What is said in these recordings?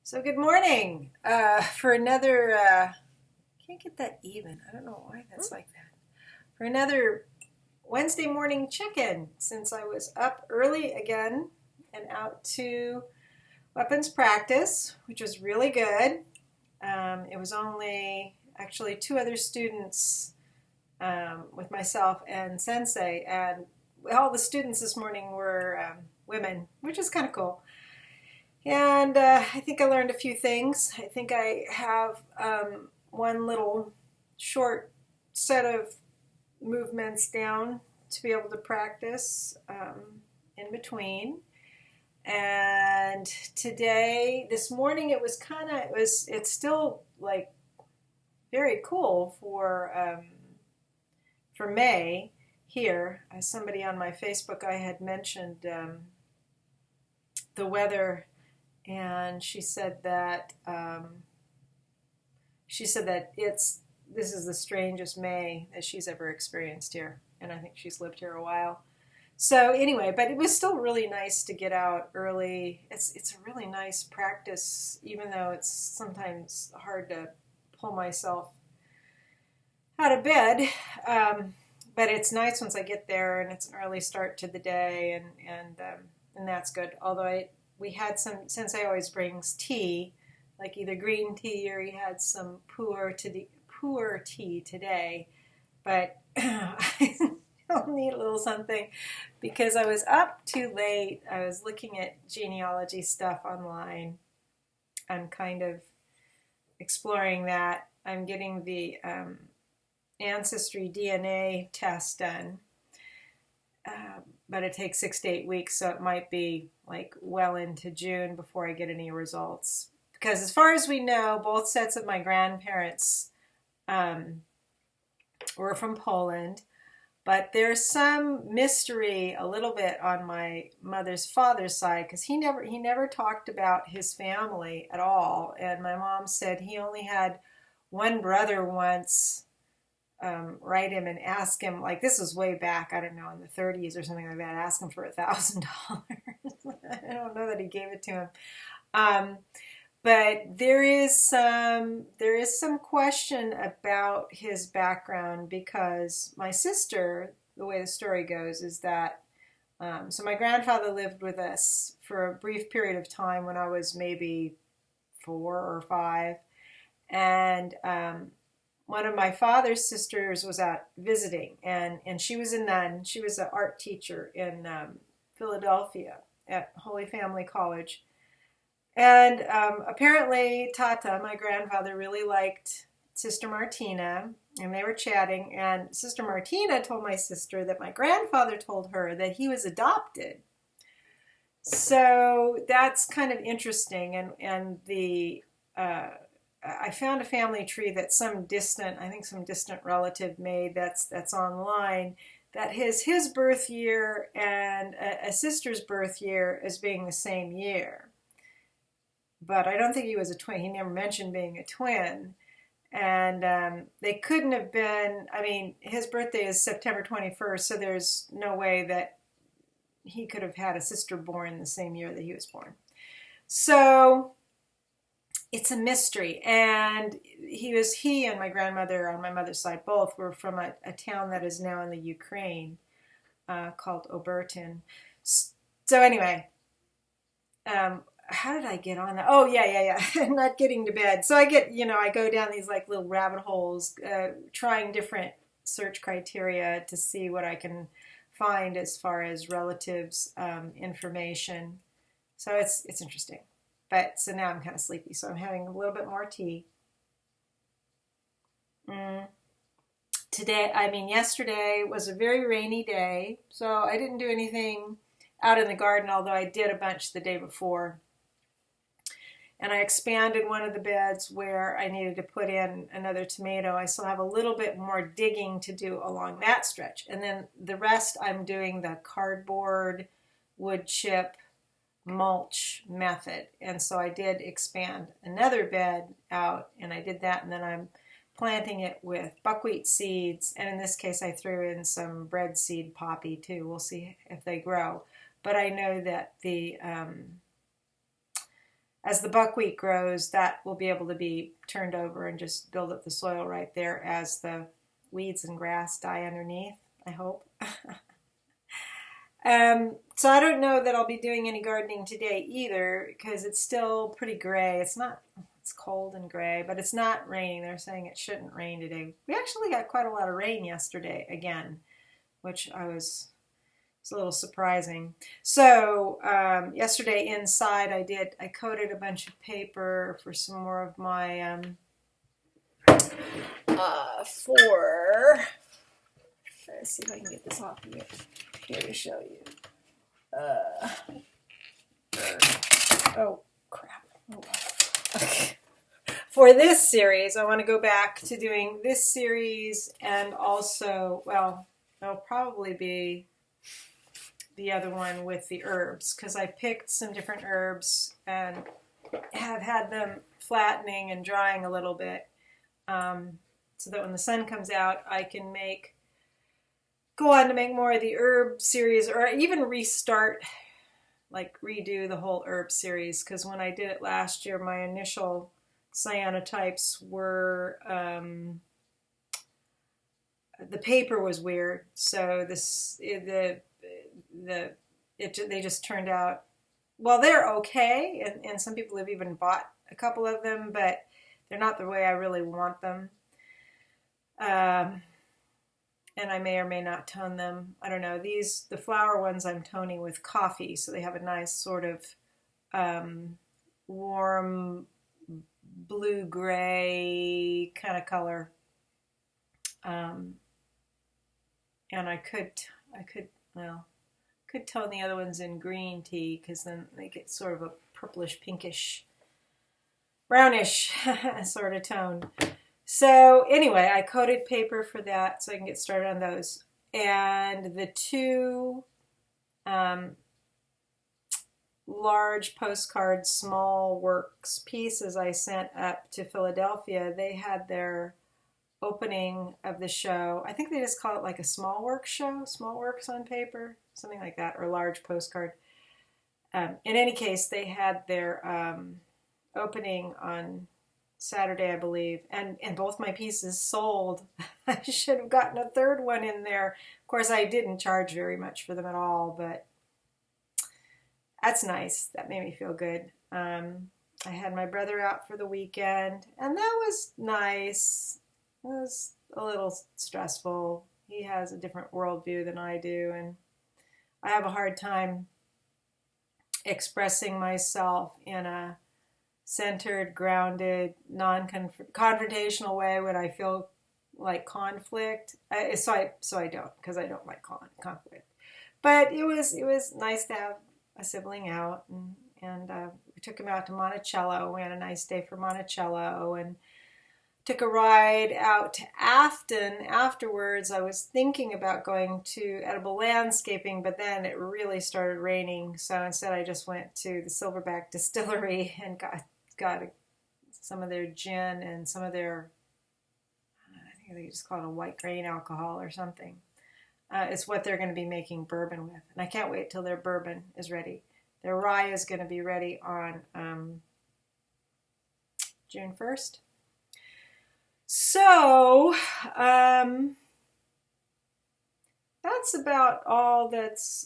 So good morning for another, can't get that even. I don't know why that's like that. For another Wednesday morning check-in since I was up early again and out to weapons practice, which was really good. It was only actually two other students with myself and Sensei, and all the students this morning were women, which is kind of cool. And I think I learned a few things. I think I have one little short set of movements down to be able to practice in between. And this morning, it's still like very cool for May here. Somebody on my Facebook, I had mentioned the weather, and she said that this is the strangest May that she's ever experienced here, and I think she's lived here a while. So anyway, but it was still really nice to get out early. It's a really nice practice, even though it's sometimes hard to pull myself out of bed. But it's nice once I get there, and it's an early start to the day, and that's good. Although we had Sensei always brings tea, like either green tea or he had some pu'er tea today. But I'll need a little something because I was up too late. I was looking at genealogy stuff online. I'm kind of exploring that. I'm getting the ancestry DNA test done. But it takes 6 to 8 weeks, so it might be like well into June before I get any results. Because as far as we know, both sets of my grandparents were from Poland, but there's some mystery a little bit on my mother's father's side because he never talked about his family at all. And my mom said he only had one brother once write him and ask him, like this was way back, I don't know, in the 30s or something like that, ask him for $1,000. I don't know that he gave it to him. But there is some question about his background because my sister, the way the story goes, is that so my grandfather lived with us for a brief period of time when I was maybe 4 or 5, and one of my father's sisters was out visiting, and she was a nun. She was an art teacher in Philadelphia at Holy Family College. And apparently Tata, my grandfather, really liked Sister Martina, and they were chatting, and Sister Martina told my sister that my grandfather told her that he was adopted. So that's kind of interesting, and I found a family tree that some distant relative made that's online that his birth year and a sister's birth year as being the same year. But I don't think he was a twin. He never mentioned being a twin. And they couldn't have been, I mean, his birthday is September 21st, so there's no way that he could have had a sister born the same year that he was born. So it's a mystery. And he and my grandmother on my mother's side both were from a town that is now in the Ukraine called Obertin. So anyway, how did I get on that? Oh, yeah. I'm not getting to bed. So I go down these like little rabbit holes, trying different search criteria to see what I can find as far as relatives information. So it's interesting. But so now I'm kind of sleepy, so I'm having a little bit more tea. Yesterday was a very rainy day, so I didn't do anything out in the garden, although I did a bunch the day before. And I expanded one of the beds where I needed to put in another tomato. I still have a little bit more digging to do along that stretch. And then the rest I'm doing the cardboard, wood chip, mulch method. And so I did expand another bed out, and I did that, and then I'm planting it with buckwheat seeds, and in this case I threw in some bread seed poppy too. We'll see if they grow. But I know that as the buckwheat grows, that will be able to be turned over and just build up the soil right there as the weeds and grass die underneath, I hope. So I don't know that I'll be doing any gardening today either because it's still pretty gray. It's cold and gray, but it's not raining. They're saying it shouldn't rain today. We actually got quite a lot of rain yesterday again, which it's a little surprising. So yesterday inside I coated a bunch of paper for some more of my let's see if I can get this off of here to show you. Oh crap. Oh. Okay. For this series, I want to go back to doing this series and also, well, there'll probably be the other one with the herbs because I picked some different herbs and have had them flattening and drying a little bit so that when the sun comes out, I can go on to make more of the herb series or even redo the whole herb series because when I did it last year, my initial cyanotypes were the paper was weird, so they just turned out, well, they're okay, and some people have even bought a couple of them, but they're not the way I really want them. And I may or may not tone them. I don't know. The flower ones I'm toning with coffee, so they have a nice sort of warm blue-gray kind of color. And I could tone the other ones in green tea because then they get sort of a purplish, pinkish, brownish sort of tone. So anyway, I coated paper for that so I can get started on those. And the two large postcard small works pieces I sent up to Philadelphia, they had their opening of the show. I think they just call it like a small works show, small works on paper, something like that, or large postcard. In any case, they had their opening on Saturday, I believe, and both my pieces sold. I should have gotten a third one in there. Of course, I didn't charge very much for them at all, but that's nice. That made me feel good. I had my brother out for the weekend, and that was nice. It was a little stressful. He has a different worldview than I do, and I have a hard time expressing myself in a centered, grounded, non-confrontational way when I feel like conflict. So I don't, because I don't like conflict. But it was nice to have a sibling out, and we took him out to Monticello. We had a nice day for Monticello, and took a ride out to Afton afterwards. I was thinking about going to Edible Landscaping, but then it really started raining. So instead I just went to the Silverback Distillery and got some of their gin and some of their, I think they just call it a white grain alcohol or something. It's what they're going to be making bourbon with. And I can't wait till their bourbon is ready. Their rye is going to be ready on June 1st. So, that's about all that's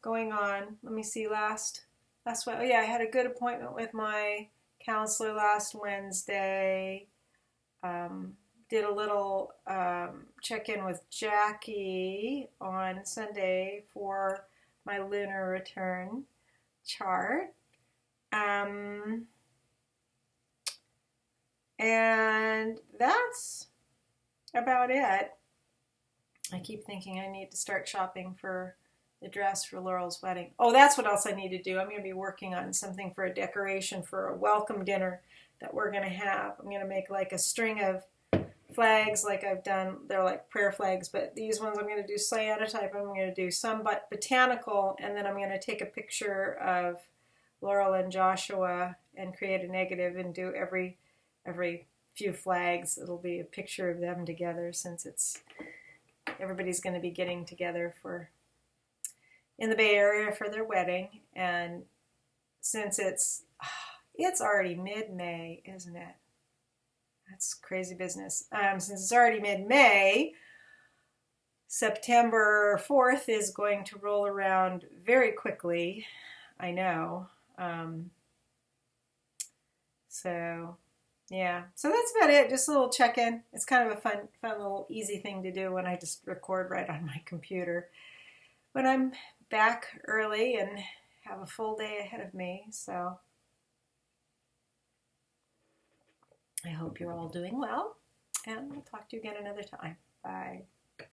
going on. Let me see, last one. Oh yeah, I had a good appointment with my counselor last Wednesday. Did a little check-in with Jackie on Sunday for my lunar return chart. And that's about it. I keep thinking I need to start shopping for the dress for Laurel's wedding. Oh, that's what else I need to do. I'm going to be working on something for a decoration for a welcome dinner that we're going to have. I'm going to make like a string of flags like I've done. They're like prayer flags, but these ones I'm going to do cyanotype. I'm going to do some botanical, and then I'm going to take a picture of Laurel and Joshua and create a negative and do every few flags. It'll be a picture of them together since everybody's going to be getting together in the Bay Area for their wedding, and since it's It's already mid-May, isn't it? That's crazy business. Since it's already mid-May, September 4th is going to roll around very quickly. I know. So yeah, so that's about it. Just a little check-in. It's kind of a fun little easy thing to do when I just record right on my computer. But I'm back early and have a full day ahead of me. So I hope you're all doing well, and we'll talk to you again another time. Bye.